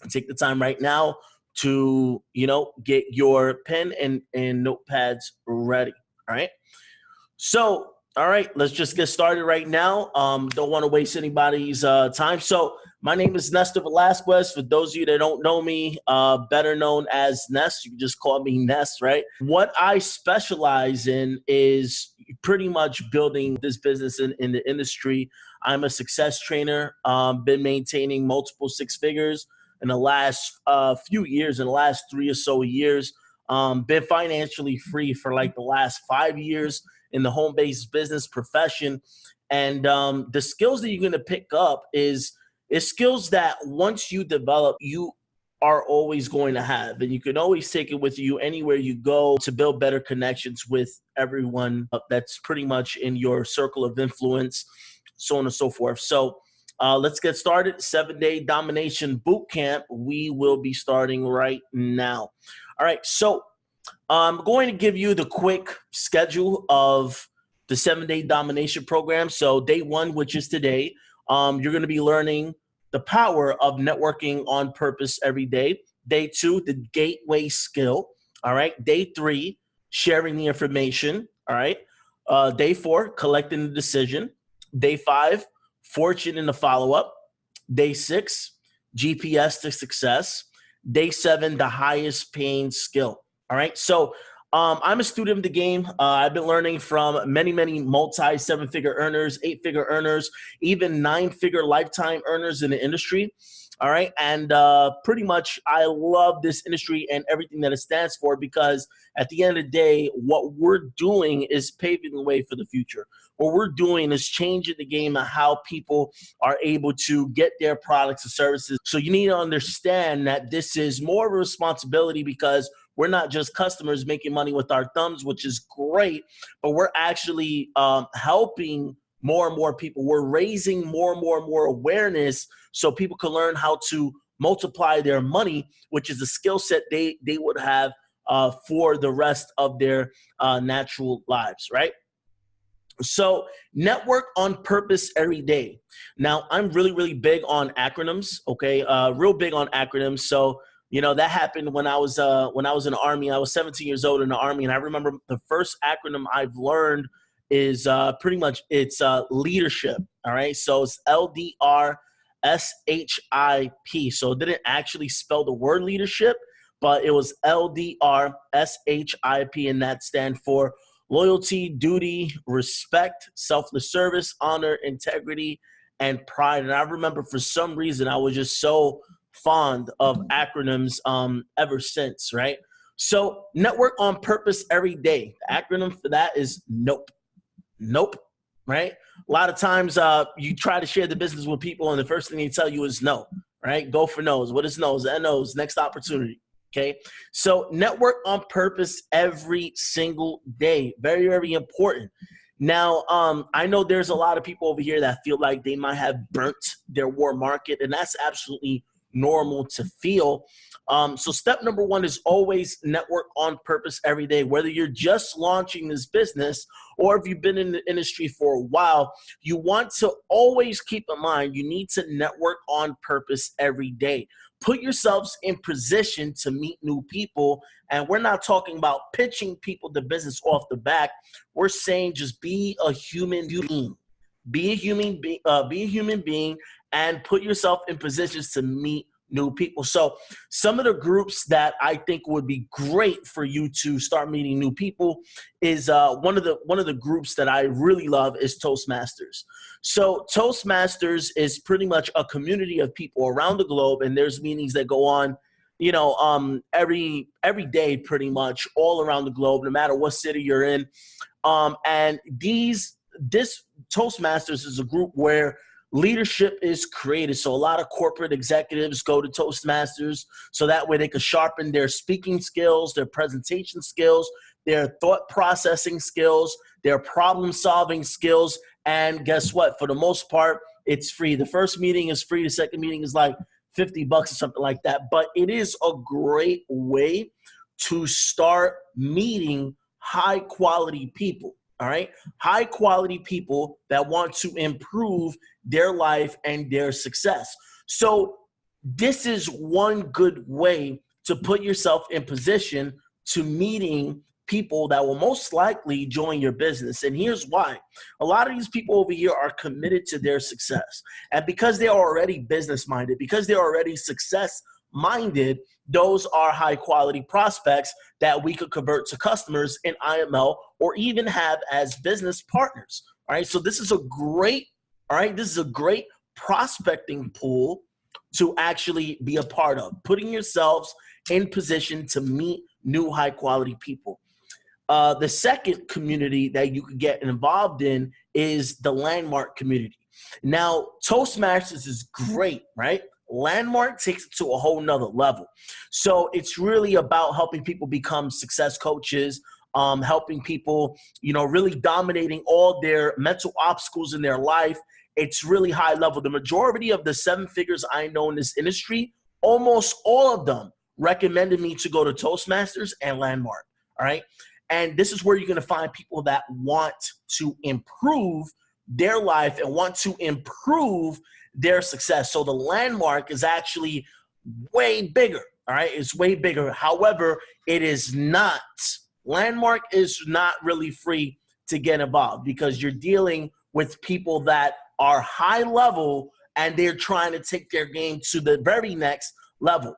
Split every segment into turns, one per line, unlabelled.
Take the time right now to, get your pen and notepads ready. All right. So, all right, let's just get started right now. Don't want to waste anybody's time. So, my name is Nestor Velasquez. For those of you that don't know me, better known as Ness, you can just call me Ness, right? What I specialize in is pretty much building this business in the industry. I'm a success trainer, been maintaining multiple six figures in the last few years, in the last 3 or so years. Been financially free for like the last 5 years in the home-based business profession. And the skills that you're going to pick up is skills that once you develop, you are always going to have. And you can always take it with you anywhere you go to build better connections with everyone that's pretty much in your circle of influence, so on and so forth. So let's get started. 7-day domination bootcamp. We will be starting right now. All right. So I'm going to give you the quick schedule of the 7-day domination program. So day 1, which is today, you're going to be learning the power of networking on purpose every day. Day 2, the gateway skill. All right. Day 3, sharing the information. All right. Day 4, collecting the decision. Day 5, fortune in the follow-up. Day 6, GPS to success. Day 7, the highest paying skill. All right. So I'm a student of the game. I've been learning from many, many multi-7-figure earners, 8-figure earners, even 9-figure lifetime earners in the industry. All right. And pretty much I love this industry and everything that it stands for, because at the end of the day, what we're doing is paving the way for the future. What we're doing is changing the game of how people are able to get their products and services. So you need to understand that this is more of a responsibility, because we're not just customers making money with our thumbs, which is great, but we're actually helping more and more people. We're raising more and more awareness so people can learn how to multiply their money, which is a skill set they would have for the rest of their natural lives, right? So network on purpose every day. Now, I'm really, really big on acronyms, okay? Real big on acronyms. So, that happened when I was in the Army. I was 17 years old in the Army, and I remember the first acronym I've learned is pretty much it's leadership. All right, so it's LDRSHIP. So it didn't actually spell the word leadership, but it was LDRSHIP, and that stands for loyalty, duty, respect, selfless service, honor, integrity, and pride. And I remember for some reason I was just so fond of acronyms ever since, right? So network on purpose every day. The acronym for that is NOPE. NOPE, right? A lot of times you try to share the business with people and the first thing they tell you is no, right? Go for no's. What is no's? NO's, next opportunity. Okay. So network on purpose every single day. Very, very important. Now, I know there's a lot of people over here that feel like they might have burnt their war market, and that's absolutely normal to feel. So step number 1 is always network on purpose every day. Whether you're just launching this business or if you've been in the industry for a while, you want to always keep in mind you need to network on purpose every day. Put yourselves in position to meet new people. And we're not talking about pitching people the business off the back. We're saying just be a human being. Be a human being and put yourself in positions to meet new people. So some of the groups that I think would be great for you to start meeting new people is one of the groups that I really love is Toastmasters. So Toastmasters is pretty much a community of people around the globe, and there's meetings that go on, every day pretty much all around the globe, no matter what city you're in. And this Toastmasters is a group where leadership is created. So a lot of corporate executives go to Toastmasters so that way they can sharpen their speaking skills, their presentation skills, their thought processing skills, their problem solving skills. And guess what? For the most part, it's free. The first meeting is free. The second meeting is like $50 or something like that. But it is a great way to start meeting high quality people. All right. High quality people that want to improve their life and their success. So this is one good way to put yourself in position to meeting people that will most likely join your business. And here's why. A lot of these people over here are committed to their success. And because they're already business minded, because they're already success minded, those are high quality prospects that we could convert to customers in IML or even have as business partners. All right. So this is a great, prospecting pool to actually be a part of, putting yourselves in position to meet new high quality people. The second community that you could get involved in is the Landmark community. Now, Toastmasters is great, right? Landmark takes it to a whole nother level. So it's really about helping people become success coaches, helping people, really dominating all their mental obstacles in their life. It's really high level. The majority of the 7 figures I know in this industry, almost all of them recommended me to go to Toastmasters and Landmark, all right? And this is where you're going to find people that want to improve their life and want to improve their success. So the Landmark is actually way bigger, all right? It's way bigger. However, it is not. Landmark is not really free to get involved because you're dealing with people that are high level and they're trying to take their game to the very next level.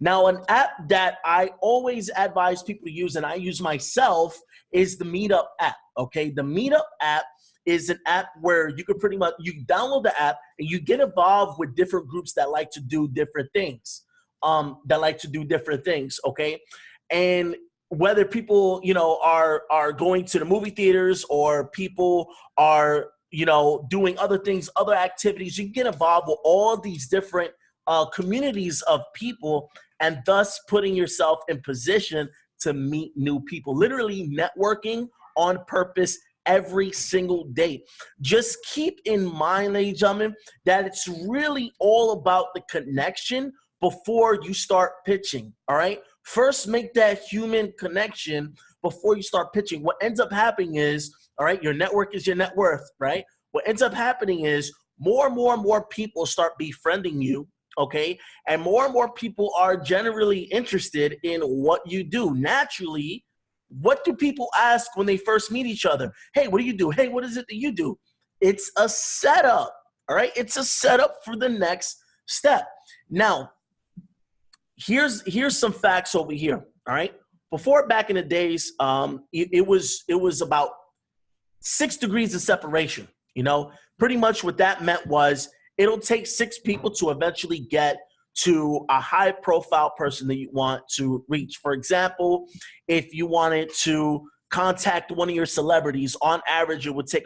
Now, an app that I always advise people to use, and I use myself, is the Meetup app, okay? The Meetup app is an app where you can pretty much, you download the app and you get involved with different groups that like to do different things, okay? And whether people, are going to the movie theaters or people are, doing other things, other activities, you can get involved with all these different communities of people and thus putting yourself in position to meet new people, literally networking on purpose every single day. Just keep in mind, ladies and gentlemen, that it's really all about the connection before you start pitching, all right? First, make that human connection before you start pitching. What ends up happening is, all right, your network is your net worth, right? What ends up happening is more and more people start befriending you, okay? And more people are generally interested in what you do. Naturally, what do people ask when they first meet each other? Hey, what do you do? Hey, what is it that you do? It's a setup, all right? It's a setup for the next step. Now, here's some facts over here, all right? Before, back in the days, it was about 6 degrees of separation, Pretty much what that meant was it'll take 6 people to eventually get to a high-profile person that you want to reach. For example, if you wanted to contact one of your celebrities, on average, it would take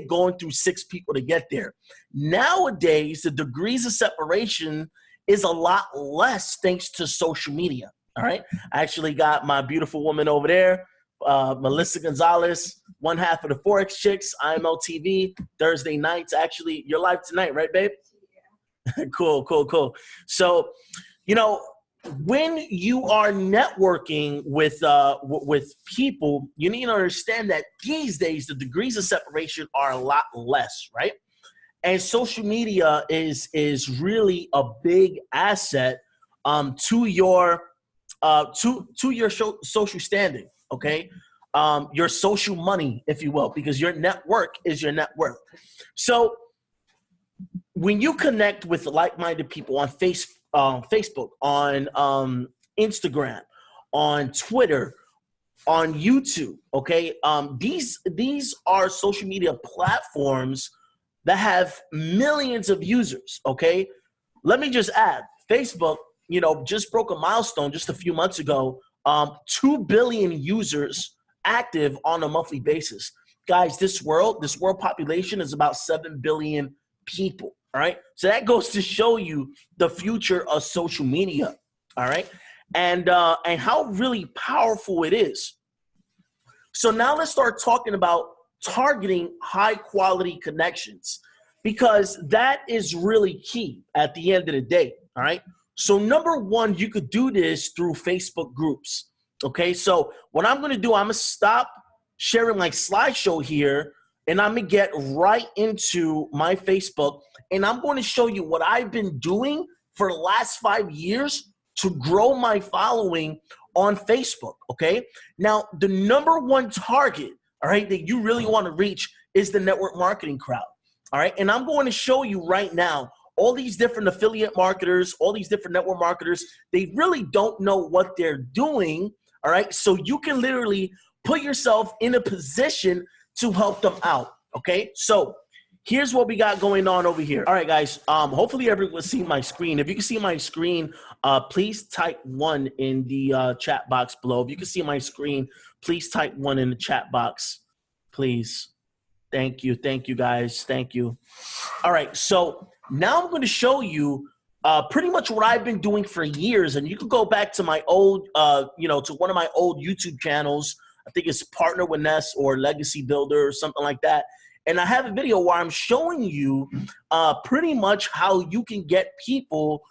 going through 6 people to get there. Nowadays, the degrees of separation is a lot less thanks to social media, all right? I actually got my beautiful woman over there, Melissa Gonzalez, one half of the Forex Chicks, IML TV, Thursday nights. Actually, you're live tonight, right, babe? Yeah. Cool. So, when you are networking with people, you need to understand that these days the degrees of separation are a lot less, right? And social media is really a big asset to your social standing, okay? Your social money, if you will, because your network is your net worth. So when you connect with like-minded people on Facebook, on Instagram, on Twitter, on YouTube, okay? These are social media platforms that have millions of users, okay? Let me just add, Facebook, just broke a milestone just a few months ago, 2 billion users active on a monthly basis. Guys, this world population is about 7 billion people, all right? So that goes to show you the future of social media, all right? And how really powerful it is. So now let's start talking about targeting high quality connections, because that is really key at the end of the day, all right? So number one, you could do this through Facebook groups, okay? So what I'm gonna do, I'm gonna stop sharing my slideshow here and I'm gonna get right into my Facebook, and I'm going to show you what I've been doing for the last 5 years to grow my following on Facebook, okay? Now, the number one target, all right, that you really want to reach is the network marketing crowd, all right? And I'm going to show you right now all these different affiliate marketers, all these different network marketers, they really don't know what they're doing, all right? So you can literally put yourself in a position to help them out, okay? So here's what we got going on over here. All right, guys, hopefully everyone will see my screen. If you can see my screen, please type 1 in the chat box below. If you can see my screen, please type 1 in the chat box, please. Thank you, guys, thank you. All right, so now I'm gonna show you pretty much what I've been doing for years, and you can go back to my old, to one of my old YouTube channels. I think it's Partner with Ness or Legacy Builder or something like that. And I have a video where I'm showing you pretty much how you can get people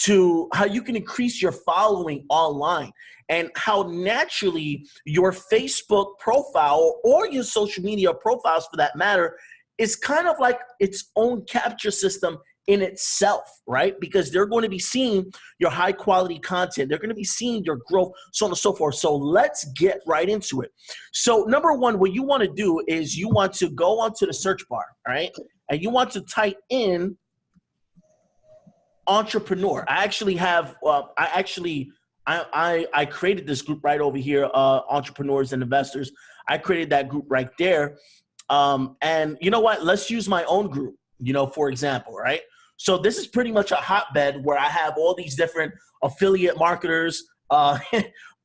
to, how you can increase your following online, and how naturally your Facebook profile or your social media profiles for that matter is kind of like its own capture system in itself, right? Because they're going to be seeing your high quality content. They're going to be seeing your growth, so on and so forth. So let's get right into it. So number one, what you want to do is you want to go onto the search bar, all right? And you want to type in entrepreneur. I actually have, I created this group right over here, entrepreneurs and investors. I created that group right there. And you know what? Let's use my own group, for example, right? So this is pretty much a hotbed where I have all these different affiliate marketers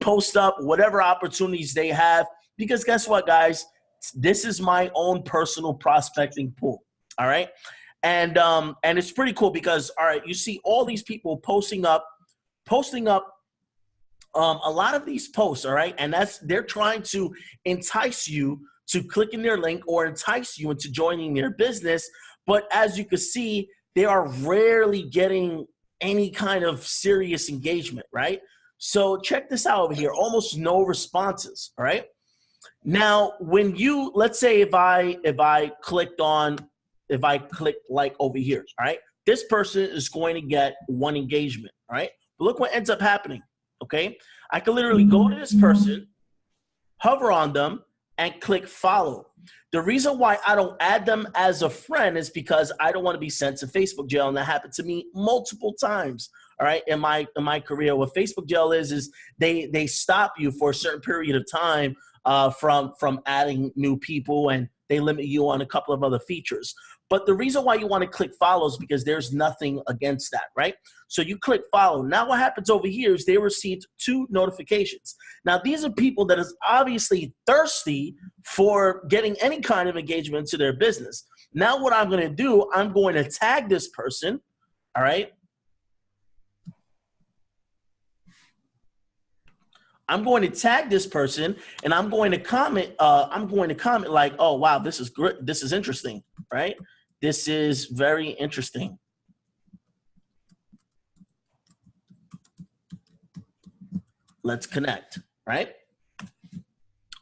post up whatever opportunities they have, because guess what, guys? This is my own personal prospecting pool, all right? And it's pretty cool because, all right, you see all these people posting up a lot of these posts, all right? And they're trying to entice you to click in their link or entice you into joining their business. But as you can see, they are rarely getting any kind of serious engagement, right? So check this out over here, almost no responses, all right? Now, when you, let's say if I clicked like over here, all right? This person is going to get 1 engagement, all right? But look what ends up happening, okay? I can literally go to this person, hover on them, and click follow. The reason why I don't add them as a friend is because I don't want to be sent to Facebook jail, and that happened to me multiple times. All right, in my career, what Facebook jail is they stop you for a certain period of time from adding new people, and they limit you on a couple of other features. But the reason why you want to click follow is because there's nothing against that, right? So you click follow. Now what happens over here is they received 2 notifications. Now these are people that is obviously thirsty for getting any kind of engagement to their business. Now what I'm going to do, I'm going to tag this person, all right? I'm going to tag this person, and I'm going to comment like, oh, wow, this is great. This is interesting, right? This is very interesting. Let's connect, right?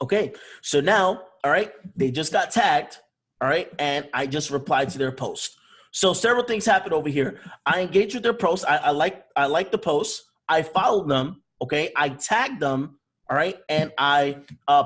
Okay, so now, all right, they just got tagged, all right, and I just replied to their post. So several things happened over here. I engaged with their post. I like the post. I followed them. Okay, I tagged them, all right, and I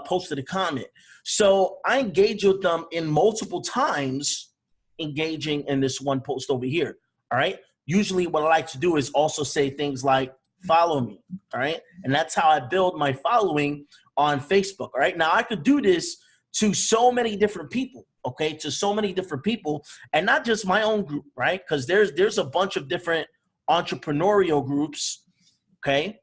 posted a comment. So I engaged with them in multiple times, engaging in this one post over here, all right? Usually what I like to do is also say things like, follow me, all right? And that's how I build my following on Facebook, all right? Now, I could do this to so many different people, okay, to so many different people, and not just my own group, right? Because there's a bunch of different entrepreneurial groups, okay?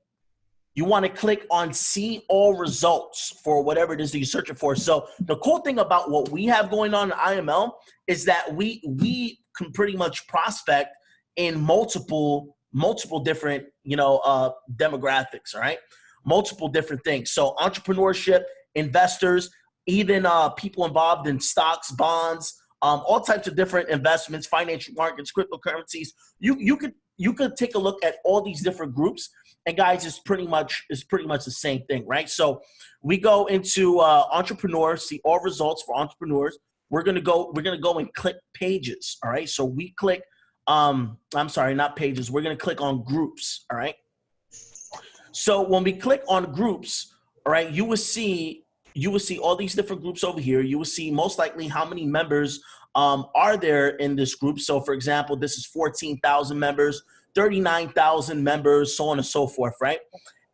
You want to click on see all results for whatever it is that you're searching for. So the cool thing about what we have going on in IML is that we can pretty much prospect in multiple different, demographics, all right? Multiple different things. So entrepreneurship, investors, even people involved in stocks, bonds, all types of different investments, financial markets, cryptocurrencies. You could take a look at all these different groups. And guys, it's pretty much the same thing, right? So we go into entrepreneurs, see all results for entrepreneurs. we're gonna go and click pages. All right. So we click, I'm sorry, not pages. We're gonna click on groups. All right. So when we click on groups, all right, you will see all these different groups over here. You will see most likely how many members are there in this group. So for example, this is 14,000 members, 39,000 members, so on and so forth, right?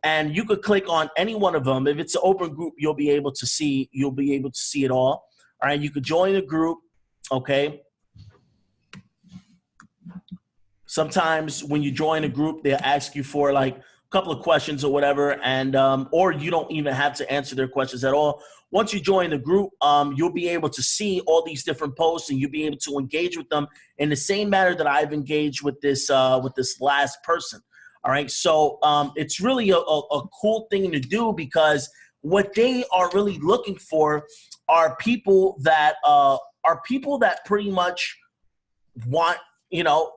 And you could click on any one of them. If it's an open group, you'll be able to see it all. All right, you could join a group, okay? Sometimes when you join a group, they'll ask you for like a couple of questions or whatever, and or you don't even have to answer their questions at all. Once you join the group, you'll be able to see all these different posts, and you'll be able to engage with them in the same manner that I've engaged with this last person. All right, so it's really a cool thing to do, because what they are really looking for are people that pretty much want, you know,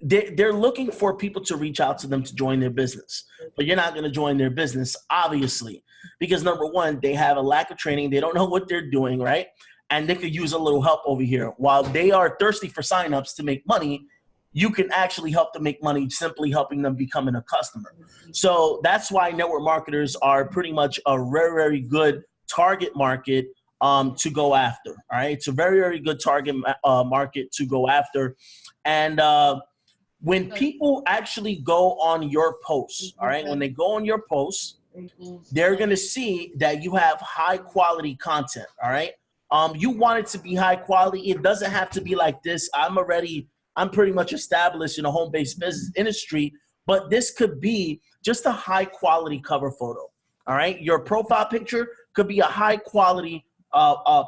they're looking for people to reach out to them to join their business. But you're not going to join their business, obviously, because number one, they have a lack of training. They don't know what they're doing, right? And they could use a little help over here. While they are thirsty for signups to make money, you can actually help them make money simply helping them becoming a customer. So that's why network marketers are pretty much a very, very good target market to go after. All right, it's a very, very good target market to go after. And when people actually go on your posts, all right, when they go on your posts, they're going to see that you have high quality content. All right, you want it to be high quality. It doesn't have to be like this. I'm pretty much established in a home-based business industry, but this could be just a high quality cover photo. All right, your profile picture could be a high quality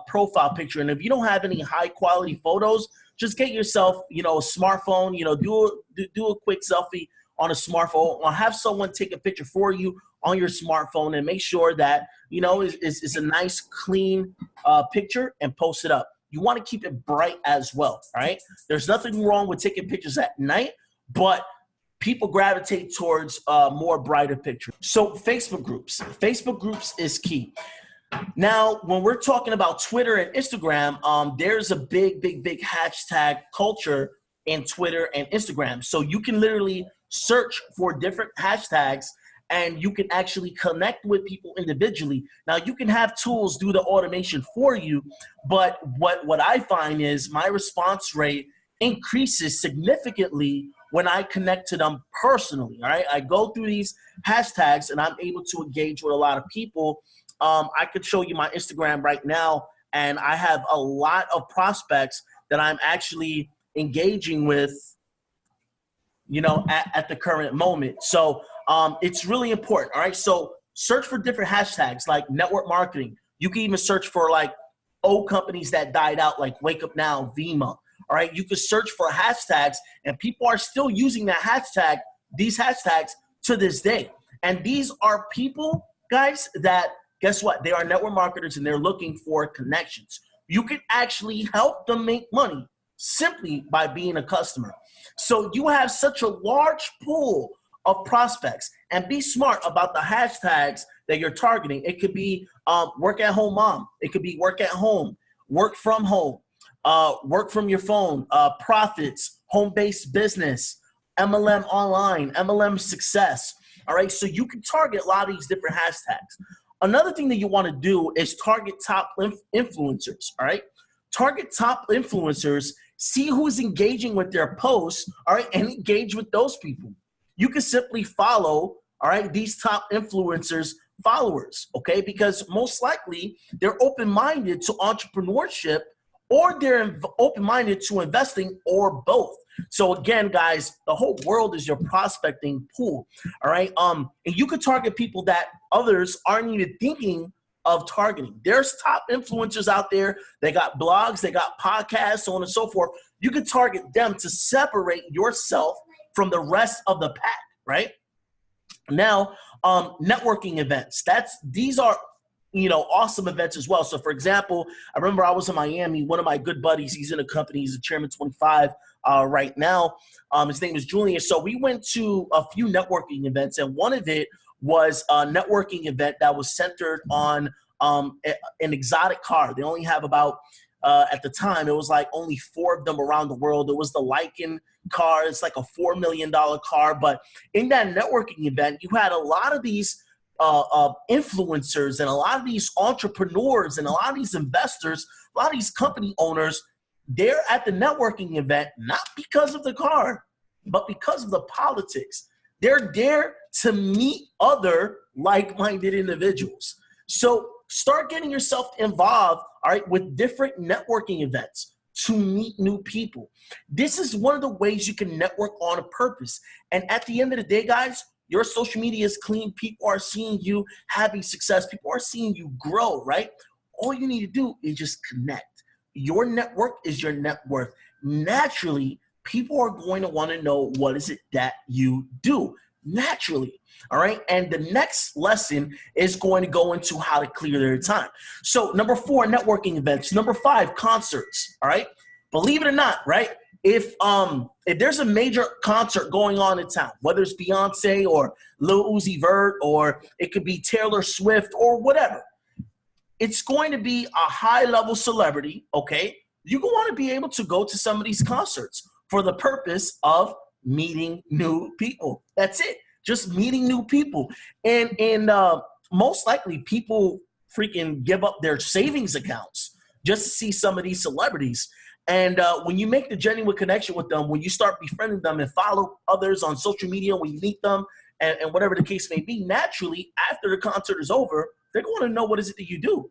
profile picture. And if you don't have any high quality photos, just get yourself, you know, a smartphone, you know, do a quick selfie on a smartphone, or have someone take a picture for you on your smartphone, and make sure that, you know, is a nice clean picture, and post it up. You want to keep it bright as well, all right? There's nothing wrong with taking pictures at night, but people gravitate towards more brighter pictures. So Facebook groups is key. Now, when we're talking about Twitter and Instagram, there's a big hashtag culture in Twitter and Instagram. So you can literally search for different hashtags, and you can actually connect with people individually. Now, you can have tools do the automation for you, but what I find is my response rate increases significantly when I connect to them personally, all right? I go through these hashtags, and I'm able to engage with a lot of people. I could show you my Instagram right now, and I have a lot of prospects that I'm actually engaging with, you know, at the current moment. So it's really important, all right? So search for different hashtags like network marketing. You can even search for like old companies that died out, like Wake Up Now, Vima, all right? You can search for hashtags, and people are still using these hashtags to this day. And these are people, guys, that, guess what? They are network marketers, and they're looking for connections. You can actually help them make money simply by being a customer. So you have such a large pool of prospects, and be smart about the hashtags that you're targeting. It could be work at home mom. It could be work at home, work from home, work from your phone, profits, home-based business, MLM online, MLM success. All right, so you can target a lot of these different hashtags. Another thing that you want to do is target top influencers, all right? Target top influencers, see who's engaging with their posts, all right, and engage with those people. You can simply follow, all right, these top influencers' followers, okay? Because most likely they're open-minded to entrepreneurship, or they're open-minded to investing, or both. So again, guys, the whole world is your prospecting pool, all right? And you could target people that others aren't even thinking of targeting. There's top influencers out there. They got blogs, they got podcasts, so on and so forth. You can target them to separate yourself from the rest of the pack, right? Now, networking events. These are, you know, awesome events as well. So for example, I remember I was in Miami. One of my good buddies, he's in a company, he's a Chairman 25 right now. His name is Julian. So we went to a few networking events, and one of it was a networking event that was centered on an exotic car. They only have about at the time. It was like only 4 of them around the world. It was the Lycan car. It's like a $4 million car. But in that networking event, you had a lot of these influencers and a lot of these entrepreneurs and a lot of these investors, a lot of these company owners. They're at the networking event not because of the car, but because of the politics. They're there to meet other like-minded individuals. So start getting yourself involved, all right, with different networking events to meet new people. This is one of the ways you can network on a purpose. And at the end of the day, guys, your social media is clean. People are seeing you having success. People are seeing you grow, right? All you need to do is just connect. Your network is your net worth. Naturally, people are going to want to know what is it that you do. Naturally, all right? And the next lesson is going to go into how to clear their time. So number 4, networking events. Number 5, concerts, all right? Believe it or not, right? If there's a major concert going on in town, whether it's Beyonce or Lil Uzi Vert, or it could be Taylor Swift or whatever, it's going to be a high-level celebrity, okay? You're going to want to be able to go to some of these concerts for the purpose of meeting new people. That's it. Just meeting new people. And most likely people freaking give up their savings accounts just to see some of these celebrities. And when you make the genuine connection with them, when you start befriending them and follow others on social media, when you meet them and whatever the case may be, naturally, after the concert is over, they're going to know what is it that you do,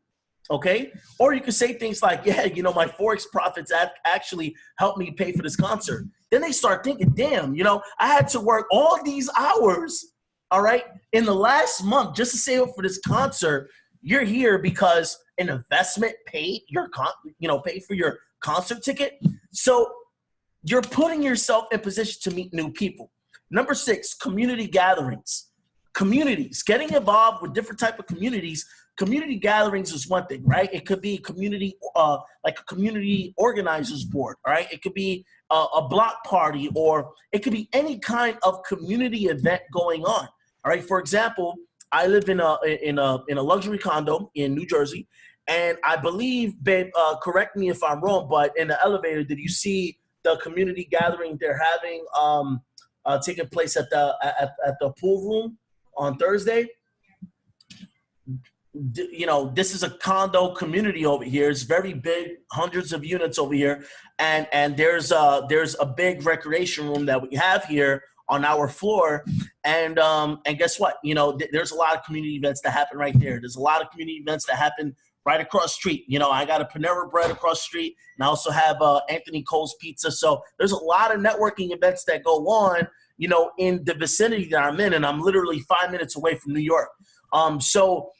okay? Or you can say things like, yeah, you know, my Forex profits actually helped me pay for this concert. Then they start thinking, damn, you know, I had to work all these hours, all right, in the last month just to save up for this concert. You're here because an investment paid paid for your concert ticket. So you're putting yourself in position to meet new people. Number 6, community gatherings. Communities, getting involved with different type of communities. Community gatherings is one thing, right? It could be community, like a community organizers board, all right? It could be a block party, or it could be any kind of community event going on, all right? For example, I live in a luxury condo in New Jersey, and I believe, babe, correct me if I'm wrong, but in the elevator, did you see the community gathering they're having taking place at the pool room on Thursday? You know, this is a condo community over here. It's very big, hundreds of units over here, and there's a big recreation room that we have here on our floor, and guess what? You know, there's a lot of community events that happen right there. There's a lot of community events that happen right across the street. You know, I got a Panera Bread across the street, and I also have Anthony Cole's Pizza. So there's a lot of networking events that go on, you know, in the vicinity that I'm in, and I'm literally 5 minutes away from New York. So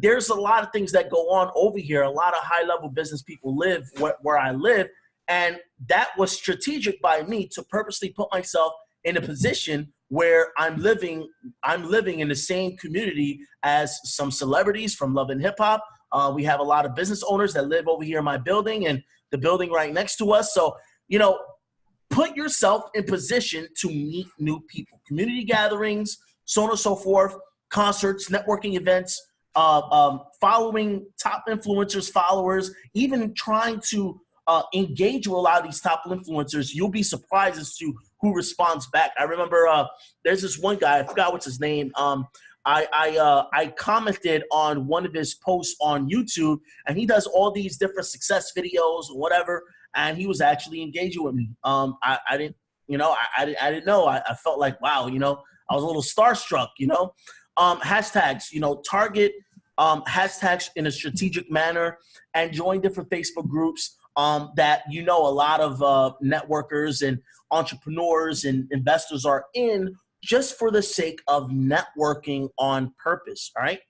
there's a lot of things that go on over here. A lot of high-level business people live where I live, and that was strategic by me to purposely put myself in a position where I'm living in the same community as some celebrities from Love and Hip Hop. We have a lot of business owners that live over here in my building and the building right next to us. So, you know, put yourself in position to meet new people. Community gatherings, so on and so forth, concerts, networking events, following top influencers, followers, even trying to engage with a lot of these top influencers. You'll be surprised as to who responds back. I remember there's this one guy, I forgot what's his name. I commented on one of his posts on YouTube, and he does all these different success videos or whatever, and he was actually engaging with me. I didn't know. I felt like, wow, you know, I was a little starstruck, you know. Hashtags, you know, target hashtags in a strategic manner, and join different Facebook groups that, you know, a lot of networkers and entrepreneurs and investors are in, just for the sake of networking on purpose, all right?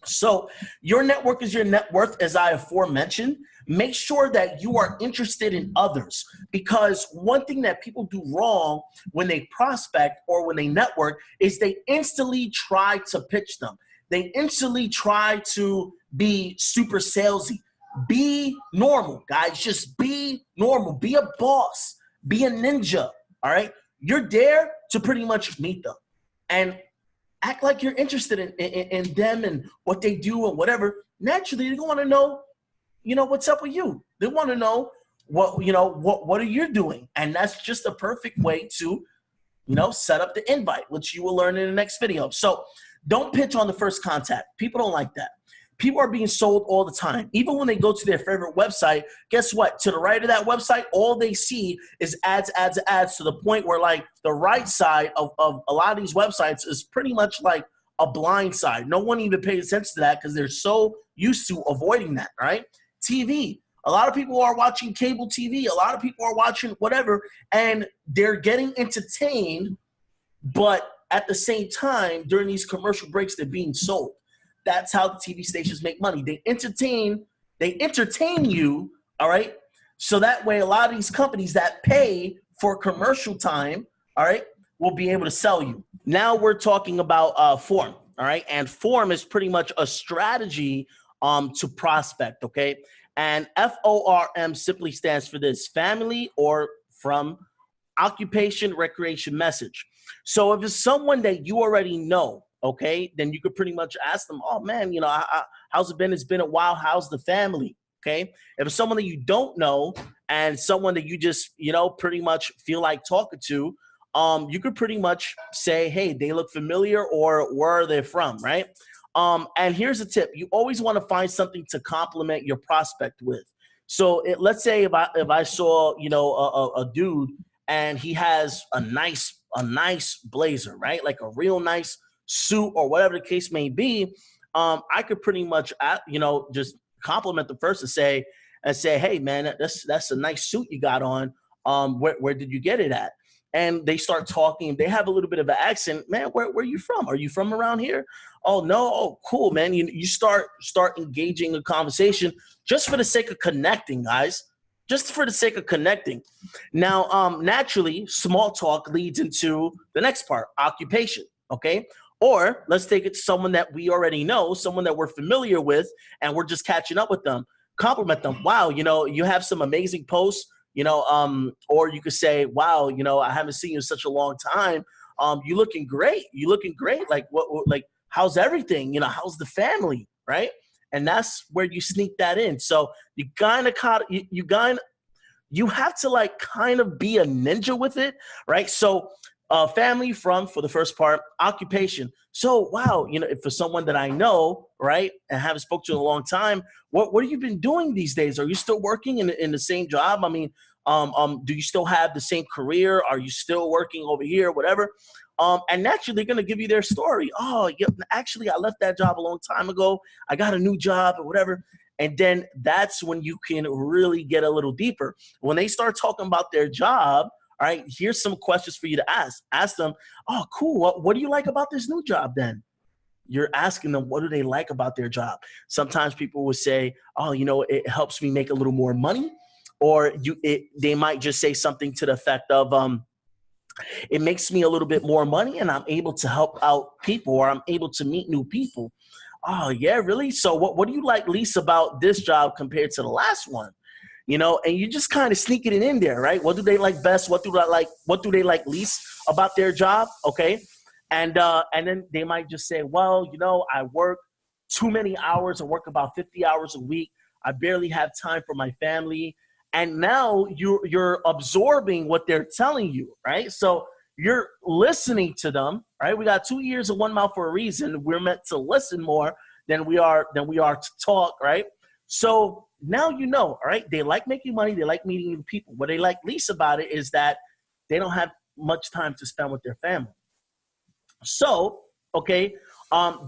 So your network is your net worth, as I aforementioned. Make sure that you are interested in others, because one thing that people do wrong when they prospect or when they network is they instantly try to pitch them. They instantly try to be super salesy. Be normal, guys. Just be normal. Be a boss. Be a ninja, all right? You're there to pretty much meet them and act like you're interested in them and what they do and whatever. Naturally, you're going to want to know what's up with you. They want to know what are you doing? And that's just a perfect way to, set up the invite, which you will learn in the next video. So don't pitch on the first contact. People don't like that. People are being sold all the time. Even when they go to their favorite website, guess what? To the right of that website, all they see is ads, ads, ads, to the point where like the right side of a lot of these websites is pretty much like a blind side. No one even pays attention to that because they're so used to avoiding that, right? TV. A lot of people are watching cable TV. A lot of people are watching whatever, and they're getting entertained, but at the same time, during these commercial breaks, they're being sold. That's how the TV stations make money. They entertain you, all right? So that way, a lot of these companies that pay for commercial time, all right, will be able to sell you. Now we're talking about form, all right? And form is pretty much a strategy to prospect, okay? And FORM simply stands for this: family or from, occupation, recreation, message. So if it's someone that you already know, okay, then you could pretty much ask them, oh man, how's it been? It's been a while. How's the family? Okay. If it's someone that you don't know and someone that you just, pretty much feel like talking to, you could pretty much say, hey, they look familiar, or where are they from, right? And here's a tip. You always want to find something to complement your prospect with. So let's say if I saw, a dude and he has a nice blazer, right? Like a real nice suit or whatever the case may be. I could pretty much, just compliment the person and say, hey man, that's a nice suit you got on. Where did you get it at? And they start talking. They have a little bit of an accent. Man, where are you from? Are you from around here? Oh, no. Oh, cool, man. You start engaging a conversation just for the sake of connecting, guys. Just for the sake of connecting. Now, naturally, small talk leads into the next part, occupation, okay? Or let's take it to someone that we already know, someone that we're familiar with, and we're just catching up with them. Compliment them. Wow, you have some amazing posts. Or you could say, wow, I haven't seen you in such a long time. You looking great. Like like, how's everything? How's the family? Right. And that's where you sneak that in. So you have to like kind of be a ninja with it. Right. So family for the first part, occupation. So, wow, if for someone that I know, right, and haven't spoken to in a long time, what have you been doing these days? Are you still working in the same job? I mean, do you still have the same career? Are you still working over here, whatever? And naturally, they're going to give you their story. Oh, yeah, actually, I left that job a long time ago. I got a new job or whatever. And then that's when you can really get a little deeper. When they start talking about their job, all right, here's some questions for you to ask. Ask them, oh, cool. What do you like about this new job then? You're asking them, what do they like about their job? Sometimes people will say, oh, it helps me make a little more money. Or they might just say something to the effect of, it makes me a little bit more money and I'm able to help out people, or I'm able to meet new people. Oh, yeah, really? So what do you like least about this job compared to the last one? And you just kind of sneaking it in there, right? What do they like best? What do they like least about their job? Okay. And then they might just say, well, I work too many hours. I work about 50 hours a week. I barely have time for my family. And now you're absorbing what they're telling you, right? So you're listening to them, right? We got 2 ears and one mouth for a reason. We're meant to listen more than we are to talk, right? So now all right? They like making money. They like meeting new people. What they like least about it is that they don't have much time to spend with their family. So, okay,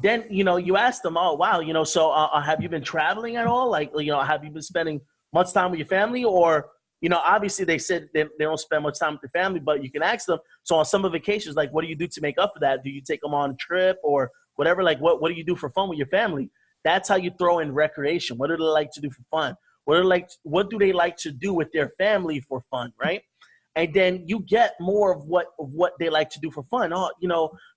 then, you ask them, oh, wow, so have you been traveling at all? Like, have you been spending much time with your family? Or, obviously they said they don't spend much time with their family, but you can ask them, so on summer vacations, like, what do you do to make up for that? Do you take them on a trip or whatever? Like, what do you do for fun with your family? That's how you throw in recreation. What do they like to do for fun? What do they like to do with their family for fun, right? And then you get more of what they like to do for fun. Oh,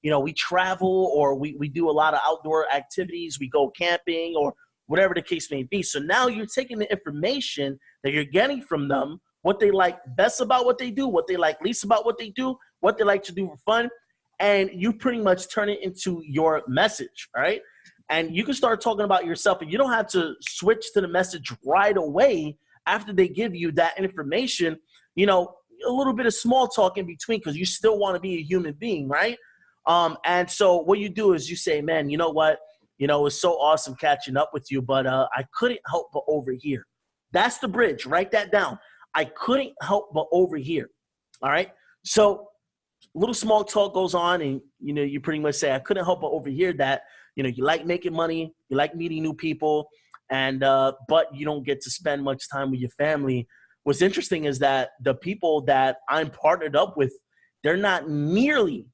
we travel, or we do a lot of outdoor activities. We go camping, or whatever the case may be. So now you're taking the information that you're getting from them, what they like best about what they do, what they like least about what they do, what they like to do for fun, and you pretty much turn it into your message, all right? And you can start talking about yourself, and you don't have to switch to the message right away after they give you that information. You know, a little bit of small talk in between, because you still want to be a human being, right? And so what you do is you say, man, you know what? You know, it's so awesome catching up with you, but I couldn't help but overhear. That's the bridge. Write that down. I couldn't help but overhear. All right. So a little small talk goes on, and, you know, you pretty much say, I couldn't help but overhear that, you know, you like making money, you like meeting new people, and but you don't get to spend much time with your family. What's interesting is that the people that I'm partnered up with, they're not nearly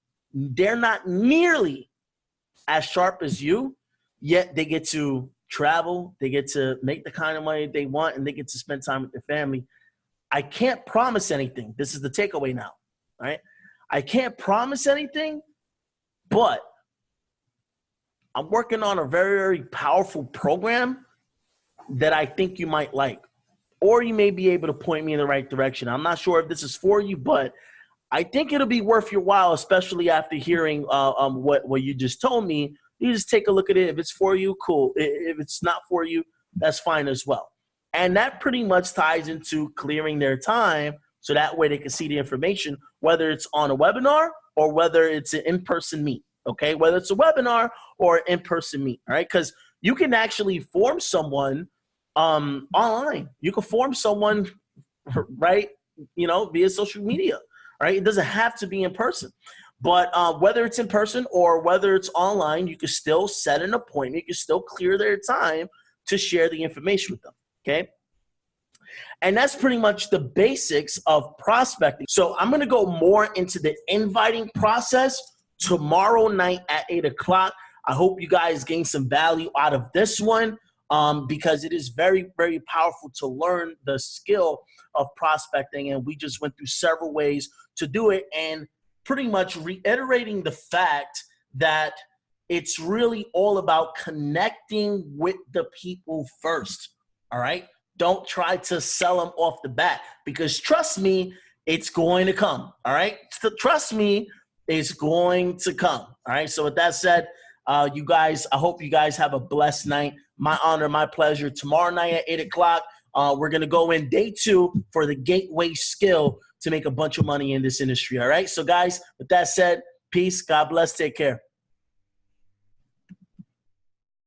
as sharp as you, yet they get to travel, they get to make the kind of money they want, and they get to spend time with their family. I can't promise anything. This is the takeaway now, right? I can't promise anything, but I'm working on a very, very powerful program that I think you might like, or you may be able to point me in the right direction. I'm not sure if this is for you, but I think it'll be worth your while, especially after hearing what you just told me. You just take a look at it. If it's for you, cool. If it's not for you, that's fine as well. And that pretty much ties into clearing their time, so that way they can see the information, whether it's on a webinar or whether it's an in-person meet, okay? Whether it's a webinar or an in-person meet, all right? Because you can actually form someone online. You can form someone, right, you know, via social media, right? It doesn't have to be in person. But whether it's in person or whether it's online, you can still set an appointment. You can still clear their time to share the information with them, okay? And that's pretty much the basics of prospecting. So I'm going to go more into the inviting process tomorrow night at 8 o'clock. I hope you guys gain some value out of this one, because it is very, very powerful to learn the skill of prospecting. And we just went through several ways to do it, and pretty much reiterating the fact that it's really all about connecting with the people first, all right? Don't try to sell them off the bat, because trust me, it's going to come, all right? Trust me, it's going to come, all right? So with that said, you guys, I hope you guys have a blessed night. My honor, my pleasure. Tomorrow night at 8 o'clock, we're going to go in day 2 for the gateway skill to make a bunch of money in this industry, all right? So guys, with that said, peace, God bless, take care.